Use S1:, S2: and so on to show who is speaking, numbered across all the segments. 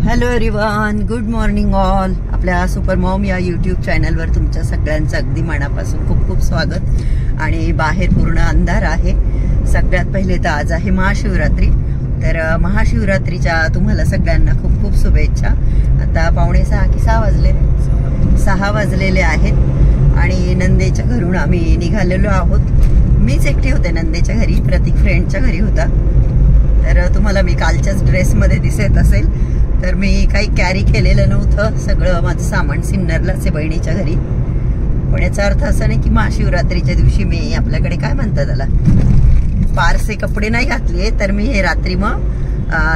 S1: Hello everyone, good morning all. आपल्या super Maugham या YouTube चॅनलवर तुमच्या सगळ्यांचं अगदी मनापासून खूप खूप स्वागत. आणि बाहेर पूर्ण अंधार आहे. सगळ्यात पहिले तर आज आहे महाशिवरात्री. तर महाशिवरात्रीच्या तुम्हाला सगळ्यांना खूप खूप शुभेच्छा. आता 6:45 वाजलेले आहेत आणि नंदेच्या घरून आम्ही निघालेलो आहोत. मीच एकटी होते नंदेच्या घरी, प्रतीक फ्रेंडच्या घरी होता. तर तुम्हाला मी कालच्याच ड्रेसमध्ये दिसत असेल. तर मी काही कॅरी केलेलं नव्हतं, सगळं माझं सामान सिन्नरलाच आहे बहिणीच्या घरी. पण याचा अर्थ असा नाही की महाशिवरात्रीच्या दिवशी मी आपल्याकडे काय म्हणतात त्याला फारसे कपडे नाही घातले. तर मी हे रात्री मग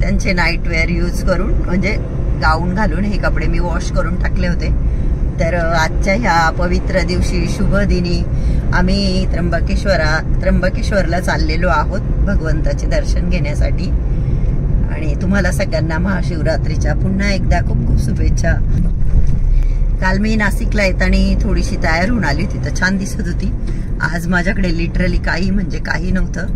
S1: त्यांचे नाईट वेअर यूज करून, म्हणजे गाऊन घालून हे कपडे मी वॉश करून टाकले होते. तर आजच्या ह्या पवित्र दिवशी शुभ दिनी आम्ही त्र्यंबकेश्वरला चाललेलो आहोत भगवंताचे दर्शन घेण्यासाठी. आणि तुम्हाला सगळ्यांना महाशिवरात्रीच्या पुन्हा एकदा खूप खूप शुभेच्छा. काल मी नाशिकला येताना थोडीशी तयार होऊन आली, तिथं छान दिसत होती. आज माझ्याकडे लिटरली काही म्हणजे काही नव्हतं.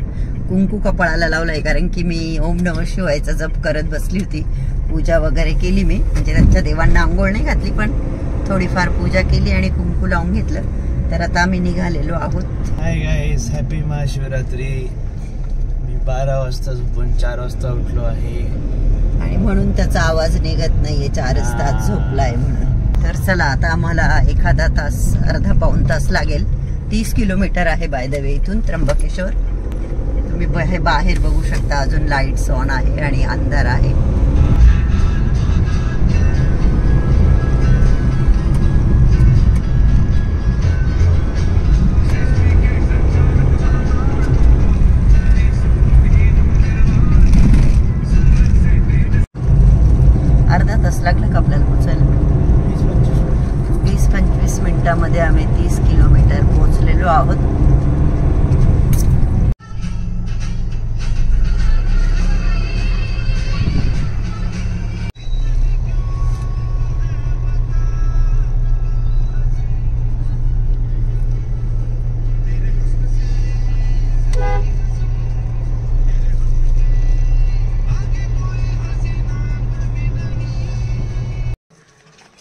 S1: कुंकू कपाळाला लावलंय, कारण की मी ओम नमः शिवायचा जप करत बसली होती. पूजा वगैरे केली मी, म्हणजे त्यांच्या देवांना आंघोळ नाही घातली, पण थोडीफार पूजा केली आणि कुंकू लावून घेतलं. तर आता आम्ही निघालेलो आहोत.
S2: Hi guys, happy Mahashivratri. 12 वाजता झोपून 4 वाजता उठलो आहे
S1: आणि म्हणून त्याचा आवाज निघत नाहीये. 4 तास झोपलाय म्हणून. तर चला, आता आम्हाला एखादा तास, अर्धा पाऊण तास लागेल. 30 किलोमीटर आहे बाय द वे इथून त्र्यंबकेश्वर. तुम्ही बाहेर बघू शकता, अजून लाईट्स ऑन आहे आणि अंधार आहे. अर्धा तास लागला का आपल्याला पोहोचायला? 20-25 मिनिटांमध्ये आम्ही 30 किलोमीटर पोहोचलेलो आहोत.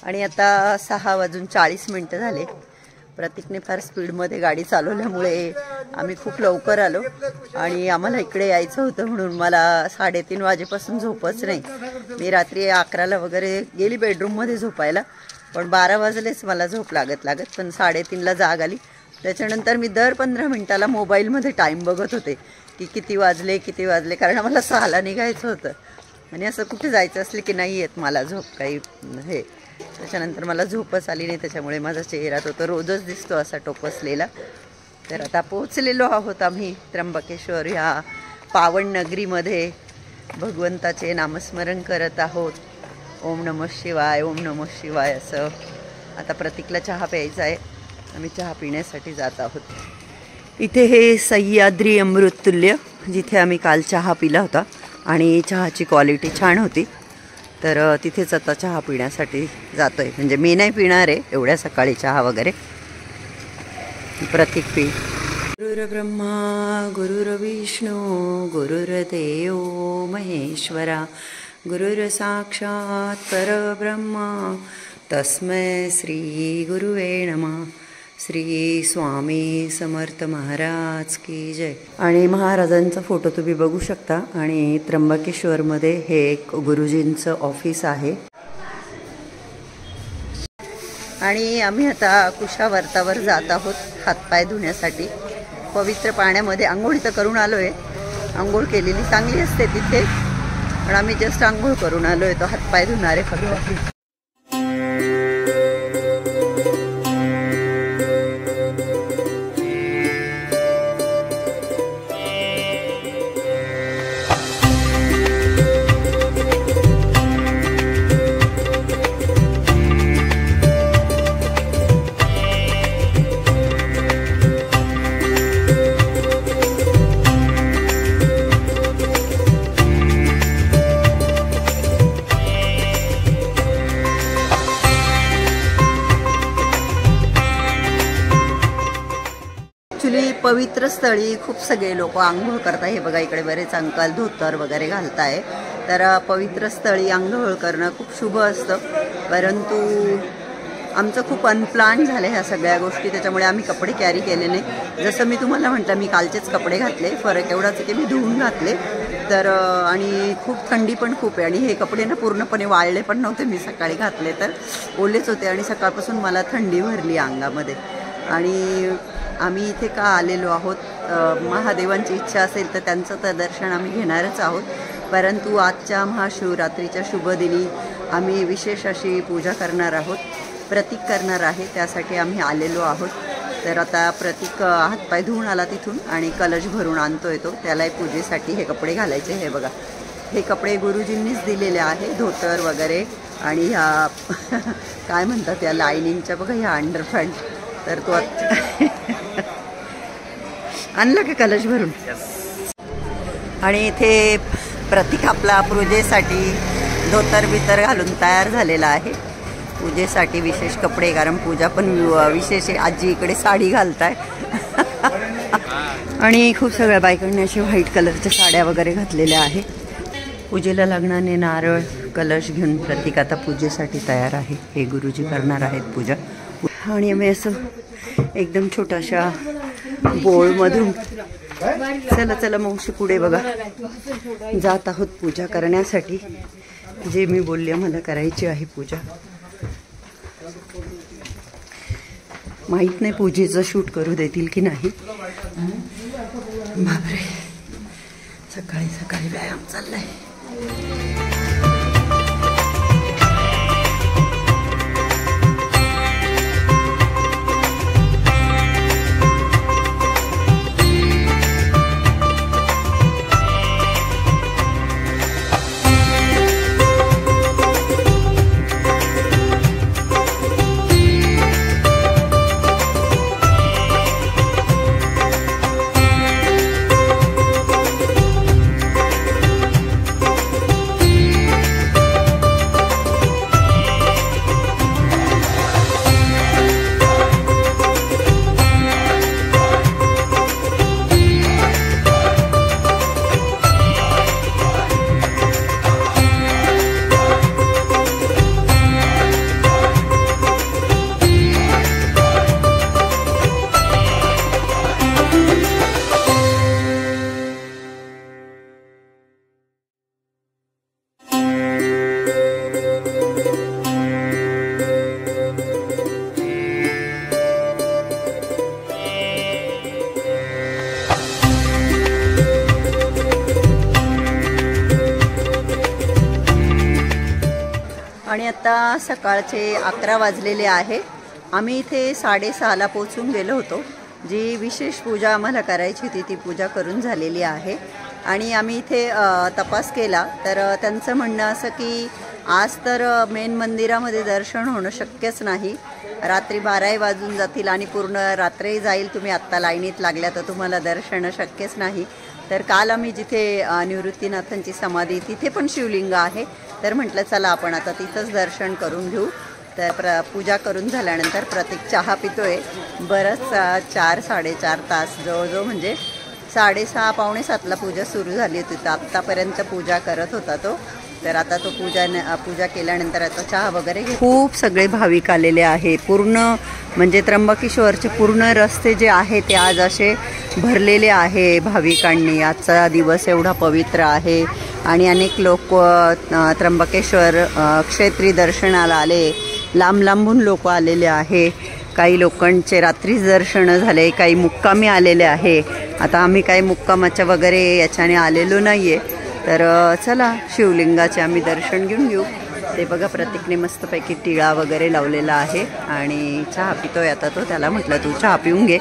S1: आणि आता 6:40 झाले. प्रतीकने फार स्पीडमध्ये गाडी चालवल्यामुळे आम्ही खूप लवकर आलो. आणि आम्हाला इकडे यायचं होतं म्हणून मला 3:30 वाजेपासून झोपच नाही. मी रात्री 11ला वगैरे गेली बेडरूममध्ये झोपायला, पण 12 वाजलेच मला झोप लागत. पण 3:30ला जाग आली. त्याच्यानंतर मी दर 15 मिनिटाला मोबाईलमध्ये टाईम बघत होते की किती वाजले, कारण आम्हाला 6ला निघायचं होतं. आणि असं कुठे जायचं असले की नाही येत मला झोप काही हे. त्याच्यानंतर मला झोपच आली नाही, त्याच्यामुळे माझा चेहरा तो रोजच दिसतो असा टोपसलेला. तर आता पोहोचलेलो आहोत आम्ही त्र्यंबकेश्वर ह्या पावन नगरीमध्ये. भगवंताचे नामस्मरण करत आहोत. ओम नमः शिवाय, ओम नमः शिवाय असं. आता प्रतीकला चहा प्यायचा आहे, आम्ही चहा पिण्यासाठी जात आहोत. इथे हे सह्याद्री अमृततुल्य, जिथे आम्ही काल चहा पिला होता आणि चहाची क्वालिटी छान होती. तर तिथेच आता चहा पिण्यासाठी जातोय. म्हणजे मी नाही पिणार आहे एवढ्या सकाळी चहा वगैरे. प्रतीक पी. गुरुर्ब्रह्मा गुरुर्विष्णू गुरुर्देव महेश्वरा, गुरुर साक्षात परब्रह्मा तस्मै श्री गुरुवे नमः. श्री स्वामी समर्थ महाराज की जय. आणि महाराजांचा फोटो तुम्ही बघू शकता. आणि त्र्यंबकेश्वरमध्ये हे एक गुरुजींचं ऑफिस आहे. आणि आम्ही आता कुशावर्तावर जात आहोत हातपाय धुण्यासाठी. पवित्र पाण्यामध्ये आंघोळ तर करून आलो आहे. आंघोळ केलेली चांगली असते तिथे, पण आम्ही जस्ट आंघोळ करून आलो आहे. तो हातपाय धुणारे फक्त. पवित्र स्थळी खूप सगळे लोक आंघोळ करतात. हे बघा, इकडे बरेच अंकल धोतर वगैरे घालताय. तर पवित्र स्थळी आंघोळ करणं खूप शुभ असतं, परंतु आमचं खूप अनप्लान झालं ह्या सगळ्या गोष्टी, त्याच्यामुळे आम्ही कपडे कॅरी केले नाही. जसं मी तुम्हाला म्हटलं, मी कालचेच कपडे घातले, फरक एवढाच आहे की मी धुवून घातले. तर आणि खूप थंडी पण खूप आहे आणि हे कपडे ना पूर्णपणे वाळले पण नव्हते, मी सकाळी घातले तर ओलेच होते आणि सकाळपासून मला थंडी भरली अंगामध्ये. आणि आम्ही इथे का आलेलो आहोत, महादेवांची इच्छा असेल तर त्यांचं तर दर्शन आम्ही घेणारच आहोत, परंतु आजच्या महाशिवरात्रीच्या शुभदिनी आम्ही विशेष अशी पूजा करणार आहोत, प्रतीक करणार आहे, त्यासाठी आम्ही आलेलो आहोत. तर आता प्रतीक हातपाय धुवून आला तिथून आणि कलश भरून आणतोय तो, त्यालाही पूजेसाठी हे कपडे घालायचे. हे बघा, हे कपडे गुरुजींनीच दिलेले आहे, धोतर वगैरे आणि ह्या काय म्हणतात या लायनिंगच्या बघा ह्या अंडरपॅन्ट. तर तो आणला का कलश भरून. आणि इथे प्रतीक आपला पूजेसाठी धोतर बितर घालून तयार झालेला आहे, पूजेसाठी विशेष कपडे, कारण पूजा पण विशेष आहे. आजी इकडे साडी घालताय आणि खूप सगळ्या बायकांनी अशा व्हाईट कलरच्या साड्या वगैरे घातलेल्या आहे. पूजेला लागणारे नारळ कलश घेऊन प्रतीक आता पूजेसाठी तयार आहे. हे गुरुजी करणार आहेत पूजा. आणि आम्ही असं एकदम छोट्याशा बोळमधून चला चला मावशी पुढे बघा जात आहोत पूजा करण्यासाठी. जे मी बोलले मला करायची आहे पूजा. माहीत नाही पूजेचं शूट करू देतील की नाही. बापरे, सकाळी सकाळी व्यायाम चाललाय. आणि आता सकाळचे 11 वाजलेले आहे. आम्ही इथे 6:30ला पोचून गेलो होतो. जी विशेष पूजा आम्हाला करायची होती ती पूजा करून झालेली आहे. आणि आम्ही इथे तपास केला तर त्यांचं म्हणणं असं की आज तर मेन मंदिरामध्ये दर्शन होणं शक्यच नाही, रात्री 12 वाजून जातील आणि पूर्ण रात्री जाईल. तुम्ही आत्ता लाईनीत लागल्या तर तुम्हाला दर्शन शक्यच नाही. तर काल आम्ही जिथे निवृत्तीनाथांची समाधी तिथे पण शिवलिंग आहे, तर म्हटलं चला आपण आता तिथंच दर्शन करून घेऊ. तर पूजा करून झाल्यानंतर प्रतीक चहा पितोय. बरंच 4-4.5 तास जवळजवळ, म्हणजे 6:30 पावणे 7ला पूजा सुरू झाली होती, तर आत्तापर्यंत पूजा करत होता तो. तर आता तो पूजा केल्यानंतर आता चहा वगैरे खूप सगळे भाविक आलेले आहे. पूर्ण म्हणजे त्र्यंबकेश्वरचे पूर्ण रस्ते जे आहे ते आज असे भरलेले आहे भाविकांनी. आजचा दिवस एवढा पवित्र आहे आणि अनेक लोक त्र्यंबकेश्वर क्षेत्री दर्शनाला आले. लांब लांबून लोक आलेले आहे. काही लोकांचे रात्रीच दर्शन झाले, काही मुक्कामी आलेले आहे. आता आम्ही काही मुक्कामाच्या वगैरे याच्याने आलेलो नाही आहे. तर चला शिवलिंगाचे आम्ही दर्शन घेऊन घेऊ. ते बघा प्रतीकने मस्तपैकी टिळा वगैरे लावलेला आहे आणि चहा पितोय आता तो. त्याला म्हटलं तू चहा पिऊन घे.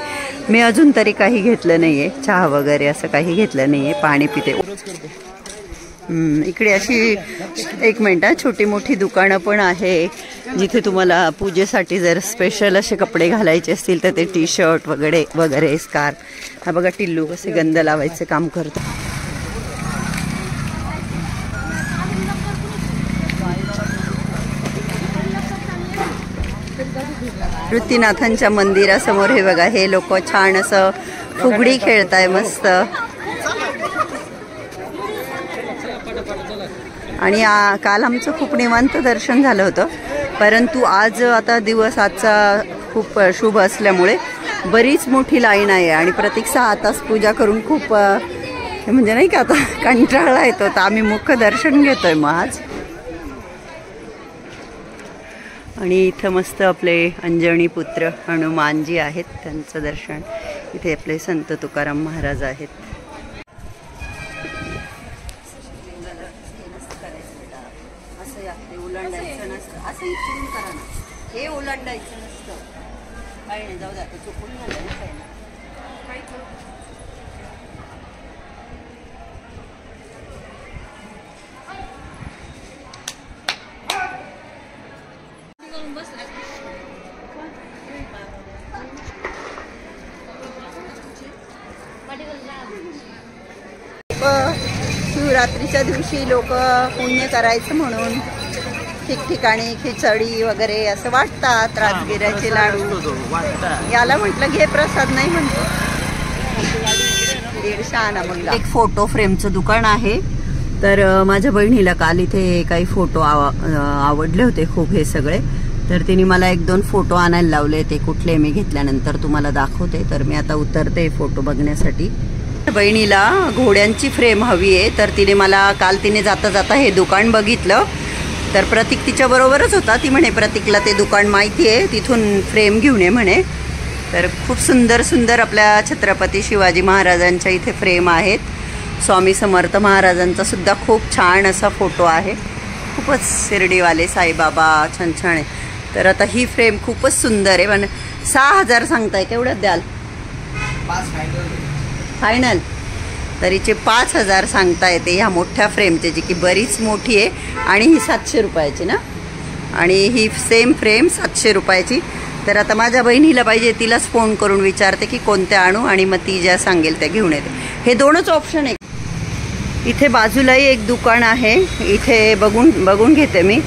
S1: मी अजून तरी काही घेतलं नाही आहे, चहा वगैरे असं काही घेतलं नाही आहे, पाणी पिते. इकडे अशी 1 मिनिट छोटी मोठी दुकानं पण आहे जिथे तुम्हाला पूजेसाठी जर स्पेशल असे कपडे घालायचे असतील तर ते टी-शर्ट वगैरे स्कार्फ. हा बघा टिल्लू कसे गंध लावायचे काम करतो. निवृत्तीनाथांच्या मंदिरासमोर हे बघा हे लोक छान असं फुगडी खेळताय मस्त. आणि काल आमचं खूप निवांत दर्शन झालं होतं, परंतु आज आता दिवस आजचा खूप शुभ असल्यामुळे बरीच मोठी लाईन आहे आणि प्रत्येक 6 तास पूजा करून खूप म्हणजे नाही का आता कंटाळा येतो. तर आम्ही मुख्य दर्शन घेतोय मग आज. आणि इथं मस्त आपले अंजनी पुत्र हनुमानजी आहेत, त्यांचं दर्शन. इथे आपले संत तुकाराम महाराज आहेत. असं ओलांडायचं नसतं, असं इथून करा ना, हे ओलांडायचं नसतं. काही नाही, जाऊ द्या, चुकून झालं ना काही शिवरात्रीच्या दिवशी लोक पुण्य करायचं म्हणून ठिकठिकाणी खिचडी वगैरे असं वाटतात. राजगिऱ्याचे लाडू, याला म्हटलं घे प्रसाद, नाही म्हणतो. 150 आणा मग. एक फोटो फ्रेमचं दुकान आहे. तर माझ्या बहिणीला काल इथे काही फोटो आवडले होते खूप हे सगळे, तर तिने मला 1-2 फोटो आणायला लावले. ते कुठले मी घेतल्यानंतर तुम्हाला दाखवते. तर मी आता उतरते फोटो बघण्यासाठी. बहिणीला घोड्यांची फ्रेम हवी आहे, तर तिने मला काल तिने जाता जाता हे दुकान बघितलं. तर प्रतीक तिच्या बरोबरच होता. ती म्हणे प्रतीकला ते दुकान माहिती आहे, तिथून फ्रेम घेऊन ये म्हणे. तर खूप सुंदर सुंदर आपल्या छत्रपती शिवाजी महाराजांच्या इथे फ्रेम आहेत. स्वामी समर्थ महाराजांचा सुद्धा खूप छान असा फोटो आहे. खूपच शिर्डीवाले साईबाबा छान छान आहे. तर आता ही फ्रेम खूपच सुंदर आहे. पण 6000 सांगताय, केवढ्यात द्याल?
S2: 5
S1: फायनल. तरीचे 5000 सांगता येते ह्या मोठ्या फ्रेमचे, जी की बरीच मोठी आहे. आणि ही 700 रुपयाची ना, आणि ही सेम फ्रेम 700 रुपयाची. तर आता माझ्या बहिणीला पाहिजे, तिलाच फोन करून विचारते की कोणत्या आणू, आणि मग ती ज्या सांगेल त्या घेऊन येते. हे 2च ऑप्शन आहे. इथे बाजूलाही एक दुकान आहे, इथे बघून घेते मी,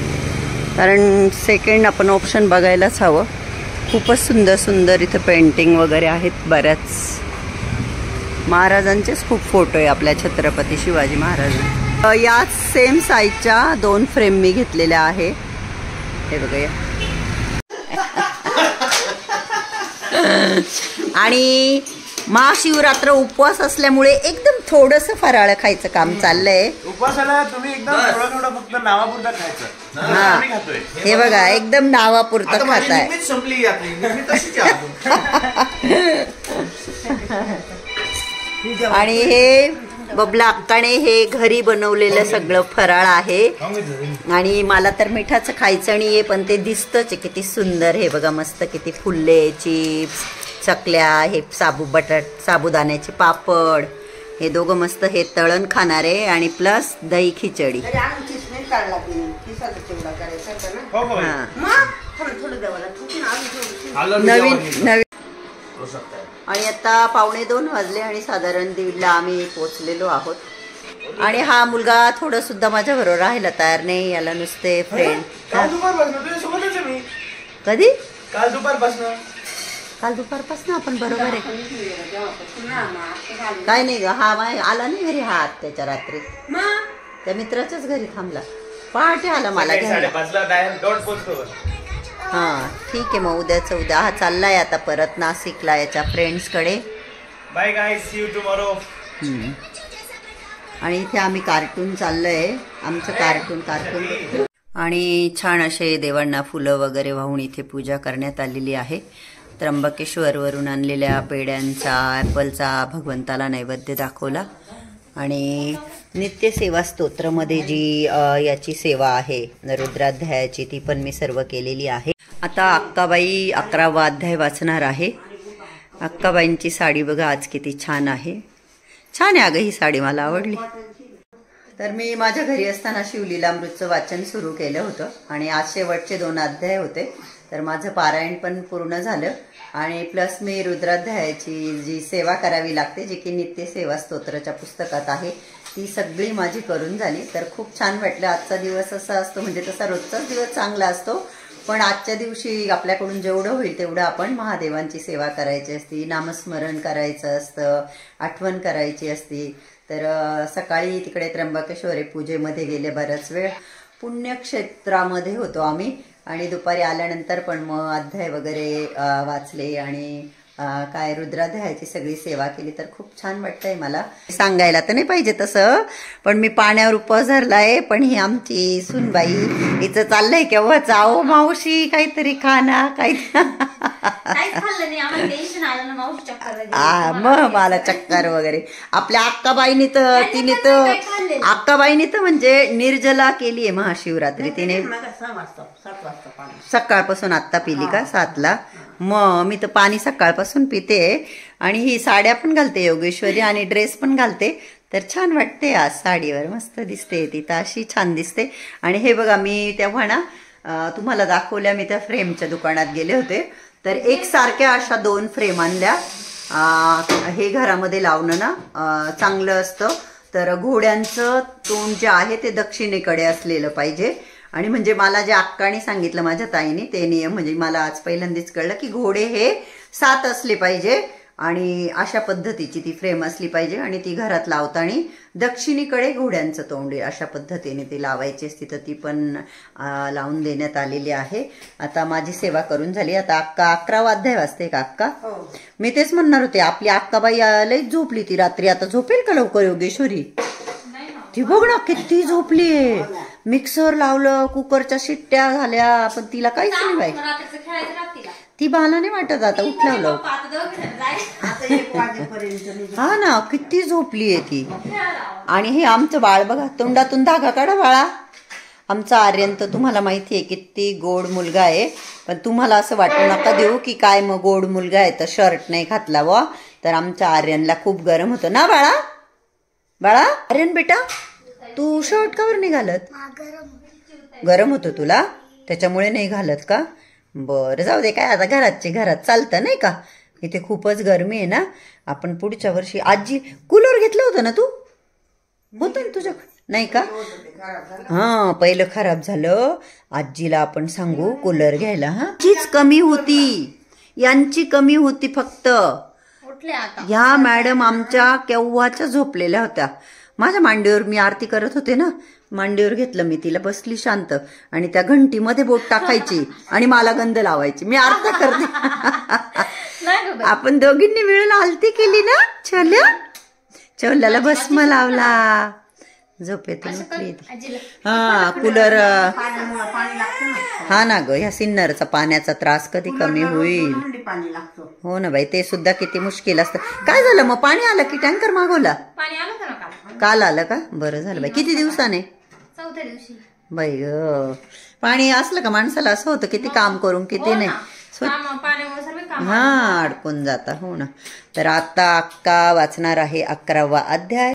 S1: कारण सेकंड आपण ऑप्शन बघायलाच हवं. खूपच सुंदर सुंदर इथे पेंटिंग वगैरे आहेत. बऱ्याच महाराजांचेच खूप फोटो आहे आपल्या छत्रपती शिवाजी महाराज. याच सेम साईजच्या 2 फ्रेम मी घेतलेल्या आहे. हे बघा. आणि महाशिवरात्र उपवास असल्यामुळे एकदम थोडस फराळ खायचं काम चाललंय.
S2: उपवासाला तुम्ही एकदम थोडं फक्त नावापुरतं खायचं.
S1: हा, हे बघा, एकदम नावापुरतं खाताय. आणि हे बबला अक्काने हे घरी बनवलेलं सगळं फराळ आहे. आणि मला तर मिठाचं खायचं नाहीये, पण ते दिसतंच किती सुंदर. हे बघा मस्त किती फुलले चिप्स, चकल्या, हे साबुदाण्याचे पापड, हे दोघं मस्त हे तळण खाणारे, आणि प्लस दही खिचडी. नवीन. आणि आता 1:45 वाजले आणि साधारण 1:30ला आम्ही पोचलेलो आहोत. आणि हा मुलगा थोडं सुद्धा माझ्या बरोबर राहायला तयार नाही. याला नुसते फ्रेंड. कधी?
S2: काल
S1: दुपारपासून आपण बरोबर आहे. काय नाही ग, हा आला नाही घरी. हा त्याच्या रात्री त्या मित्राच्याच घरी थांबला. पहाटे आला मला घ्यायला. हा ठीक आहे, मग उद्या हा चाललाय आता परत नाशिकला याच्या फ्रेंड्सकडे.
S2: Bye guys, see you tomorrow.
S1: आणि इथे आम्ही कार्टून चाललंय, आमचं कार्टून. आणि छान असे देवांना फुलं वगैरे वाहून इथे पूजा करण्यात आलेली आहे. त्र्यंबकेश्वरवरून आणलेल्या पेड्यांचा, ॲपलचा भगवंताला नैवेद्य दाखवला. आणि नित्यसेवा स्तोत्रमध्ये जी याची सेवा आहे रुद्राध्यायाची, ती पण मी सर्व केलेली आहे. आता अक्काबाई 11वा अध्याय वाचणार आहे. अक्काबाईंची साडी बघा आज किती छान आहे. छान आहे अगं ही साडी, मला आवडली. तर मी माझ्या घरी असताना शिवलीलामृतचं वाचन सुरू केलं होतं आणि आज शेवटचे 2 अध्याय होते. तर माझं पारायण पण पूर्ण झालं आणि प्लस मी रुद्राध्यायाची जी सेवा करावी लागते, जी की नित्य सेवा स्तोत्राच्या पुस्तकात आहे, ती सगळी माझी करून झाली. तर खूप छान वाटलं. आजचा दिवस असा असतो, म्हणजे तसा रोजचाच दिवस चांगला असतो, पण आजच्या दिवशी आपल्याकडून जेवढं होईल तेवढं आपण महादेवांची सेवा करायची असती, नामस्मरण करायचं असतं, आठवण करायची असती. तर सकाळी तिकडे त्र्यंबकेश्वरी पूजेमध्ये गेले बराच वेळ, पुण्यक्षेत्रामध्ये होतो आम्ही आणि दुपारी आल्यानंतर पण मग अध्याय वगैरे वाचले आणि काय रुद्राध्यायाची सगळी सेवा केली. तर खूप छान वाटतंय मला. सांगायला तर नाही पाहिजे तसं, पण मी पाण्यावर उपवास धरलाय. पण ही आमची सुनबाई हिचं चाललंय केव्हा जाओ मावशी काहीतरी खाना मग मला चक्कर वगैरे. आपल्या अक्काबाईनी तर अक्काबाईनी तर म्हणजे निर्जला केलीये महाशिवरात्री. तिने सकाळपासून आत्ता पिली का 7ला. मग मी तर पाणी सकाळपासून पिते आणि ही साड्या पण घालते योगेश्वरी आणि ड्रेस पण घालते. तर छान वाटते आज साडीवर, मस्त दिसते ती तर अशी छान दिसते. आणि हे बघा मी तेव्हा ना तुम्हाला दाखवल्या, मी त्या फ्रेमच्या दुकानात गेले होते तर एकसारख्या अशा 2 फ्रेम आणल्या. हे घरामध्ये लावणं ना चांगलं असतं. तर घोड्यांचं तोंड जे आहे ते दक्षिणेकडे असलेलं पाहिजे. आणि म्हणजे मला जे अक्काने सांगितलं माझ्या ताईने ते नियम, म्हणजे मला आज पहिल्यांदाच कळलं की घोडे हे 7 असले पाहिजे आणि अशा पद्धतीची ती फ्रेम असली पाहिजे आणि ती घरात लावताना दक्षिणेकडे घोड्यांचं तोंड अशा पद्धतीने ती लावायची असती. तर ती पण लावून देण्यात आलेली आहे. आता माझी सेवा करून झाली. आता अक्का 11वा अध्याय वाजते का अक्का? मी तेच म्हणणार होते, आपली अक्काबाई लईच झोपली ती रात्री. आता झोपेल का लवकर योगेश्वरी? ती बघ ना किती झोपलीये. मिक्सर लावलं, कुकरच्या शिट्ट्या झाल्या, पण तिला काहीच नाही बाई. ती बाला नाही वाटत आता उठल्यावर. हा ना किती झोपलीये ती. आणि हे आमचं बाळ बघा, तोंडातून धागा काढा बाळा. आमचा आर्यन तर तुम्हाला माहितीये किती गोड मुलगा आहे. पण तुम्हाला असं वाटू नका देऊ की काय मग गोड मुलगा आहे तर शर्ट नाही घातला व. तर आमच्या आर्यनला खूप गरम होतं ना बाळा. बाळा आर्यन बेटा तू शर्ट कावर नाही घालत? गरम होतं तुला त्याच्यामुळे नाही घालत का? बरं जाऊ दे, काय आता घरात चालतं नाही का. इथे खूपच गरमी आहे ना. आपण पुढच्या वर्षी, आजी कूलर घेतलं होतं ना तू? होतं ना तुझ्याकडे नाही का? हा पहिलं खराब झालं. आजीला आपण सांगू कूलर घ्यायला. हा चीच कमी होती, यांची कमी होती फक्त. ह्या मॅडम आमच्या केव्हाच्या झोपलेल्या होत्या. माझ्या मांडीवर मी आरती करत होते ना, मांडीवर घेतलं मी तिला, बसली शांत आणि त्या घंटीमध्ये बोट टाकायची आणि मला गंध लावायची. मी आरती करते. आपण दोघींनी मिळून आरती केली ना. छोल्याला भस्म लावला, झोपेतून उठली. हा कूलर. हा ना ग, ह्या सिन्नरचा पाण्याचा त्रास कधी कमी होईल? हो ना बाई, ते सुद्धा किती मुश्किल असतं. काय झालं मग, पाणी आलं की टँकर मागवला? काल आलं का? बरं झालं बाई. किती दिवसाने?
S3: 4थ्या दिवशी.
S1: बाई ग, पाणी असलं का माणसाला असं होतं किती काम करून किती नाही हा अडकून जाता. हो ना. तर आता अक्का वाचणार आहे 11वा अध्याय.